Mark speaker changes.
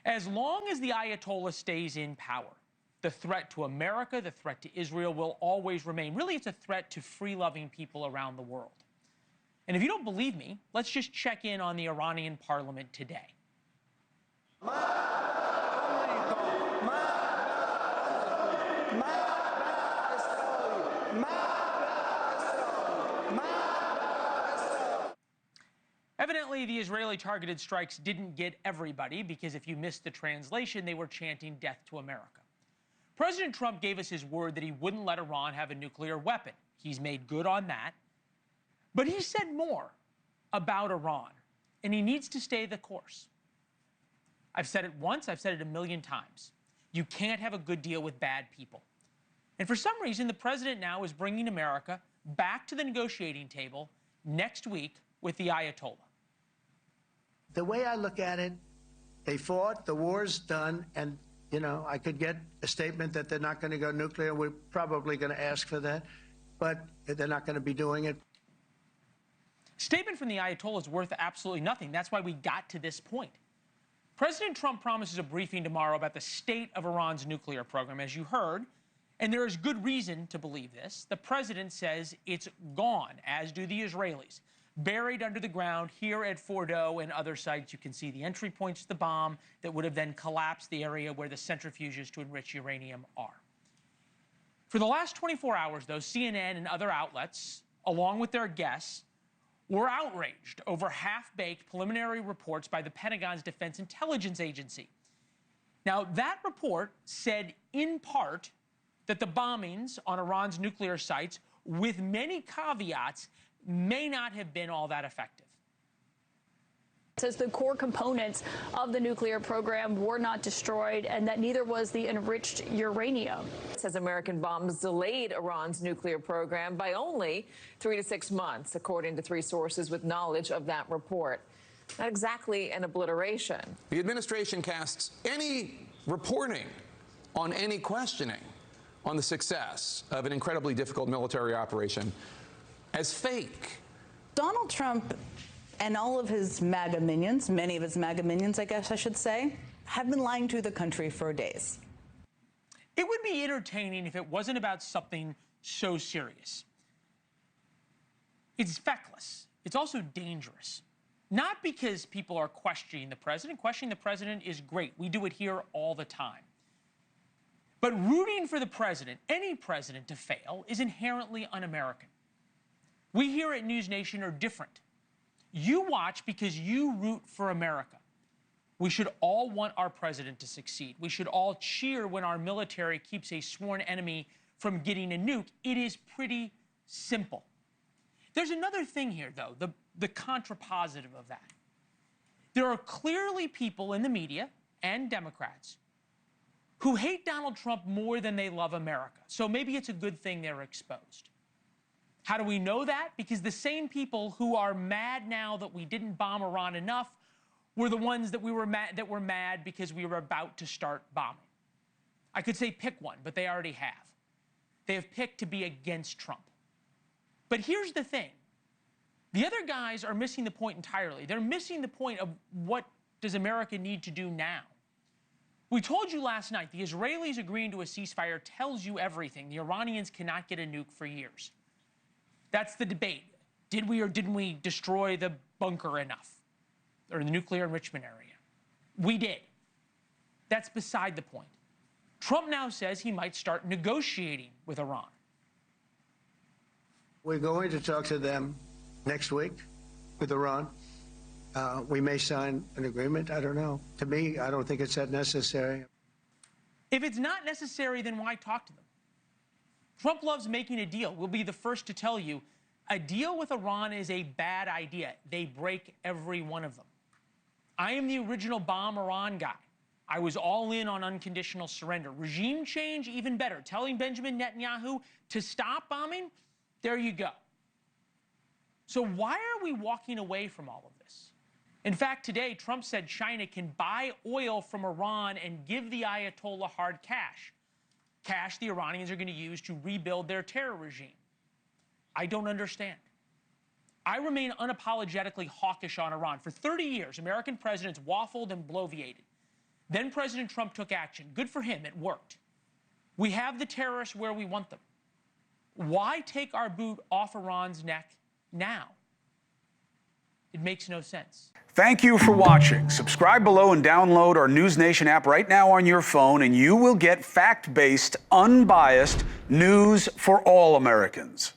Speaker 1: As long as the Ayatollah stays in power, the threat to America, the threat to Israel will always remain. Really, it's a threat to free-loving people around the world. And if you don't believe me, let's just check in on the Iranian parliament today. Evidently, the Israeli targeted strikes didn't get everybody, because if you missed the translation, they were chanting death to America. President Trump gave us his word that he wouldn't let Iran have a nuclear weapon. He's made good on that. But he said more about Iran, and he needs to stay the course. I've said it once, I've said it a million times. You can't have a good deal with bad people. And for some reason, the president now is bringing America back to the negotiating table next week with the Ayatollah.
Speaker 2: The way I look at it, they fought, the war's done, and, you know, I could get a statement that they're not going to go nuclear. We're probably going to ask for that, but they're not going to be doing it.
Speaker 1: Statement from the Ayatollah is worth absolutely nothing. That's why we got to this point. President Trump promises a briefing tomorrow about the state of Iran's nuclear program, as you heard, and there is good reason to believe this. The president says it's gone, as do the Israelis. Buried under the ground here at Fordo and other sites. You can see the entry points to the bomb that would have then collapsed the area where the centrifuges to enrich uranium are. For the last 24 hours, though, CNN and other outlets, along with their guests, were outraged over half-baked preliminary reports by the Pentagon's Defense Intelligence Agency. Now, that report said, in part, that the bombings on Iran's nuclear sites, with many caveats, may not have been all that effective.
Speaker 3: Says the core components of the nuclear program were not destroyed, and that neither was the enriched uranium.
Speaker 4: It says American bombs delayed Iran's nuclear program by only 3 to 6 months, according to 3 sources with knowledge of that report. Not exactly an obliteration.
Speaker 5: The administration casts any reporting on any questioning on the success of an incredibly difficult military operation as fake.
Speaker 6: Donald Trump and all of his MAGA minions, many of his MAGA minions, I guess I should say, have been lying to the country for days.
Speaker 1: It would be entertaining if it wasn't about something so serious. It's feckless. It's also dangerous. Not because people are questioning the president. Questioning the president is great. We do it here all the time. But rooting for the president, any president, to fail is inherently un-American. We here at NewsNation are different. You watch because you root for America. We should all want our president to succeed. We should all cheer when our military keeps a sworn enemy from getting a nuke. It is pretty simple. There's another thing here, though, the contrapositive of that. There are clearly people in the media and Democrats who hate Donald Trump more than they love America. So maybe it's a good thing they're exposed. How do we know that? Because the same people who are mad now that we didn't bomb Iran enough were the ones that were mad because we were about to start bombing. I could say pick one, but they already have. They have picked to be against Trump. But here's the thing. The other guys are missing the point entirely. They're missing the point of what does America need to do now. We told you last night, the Israelis agreeing to a ceasefire tells you everything. The Iranians cannot get a nuke for years. That's the debate. Did we or didn't we destroy the bunker enough, or the nuclear enrichment area? We did. That's beside the point. Trump now says he might start negotiating with Iran.
Speaker 2: We're going to talk to them next week with Iran. We may sign an agreement. I don't know. To me, I don't think it's that necessary.
Speaker 1: If it's not necessary, then why talk to them? Trump loves making a deal. We'll be the first to tell you, a deal with Iran is a bad idea. They break every one of them. I am the original bomb Iran guy. I was all in on unconditional surrender. Regime change, even better. Telling Benjamin Netanyahu to stop bombing, there you go. So why are we walking away from all of this? In fact, today, Trump said China can buy oil from Iran and give the Ayatollah hard cash. Cash the Iranians are going to use to rebuild their terror regime. I don't understand. I remain unapologetically hawkish on Iran. For 30 years, American presidents waffled and bloviated. Then President Trump took action. Good for him, it worked. We have the terrorists where we want them. Why take our boot off Iran's neck now? It makes no sense.
Speaker 7: Thank you for watching. Subscribe below and download our NewsNation app right now on your phone, and you will get fact-based, unbiased news for all Americans.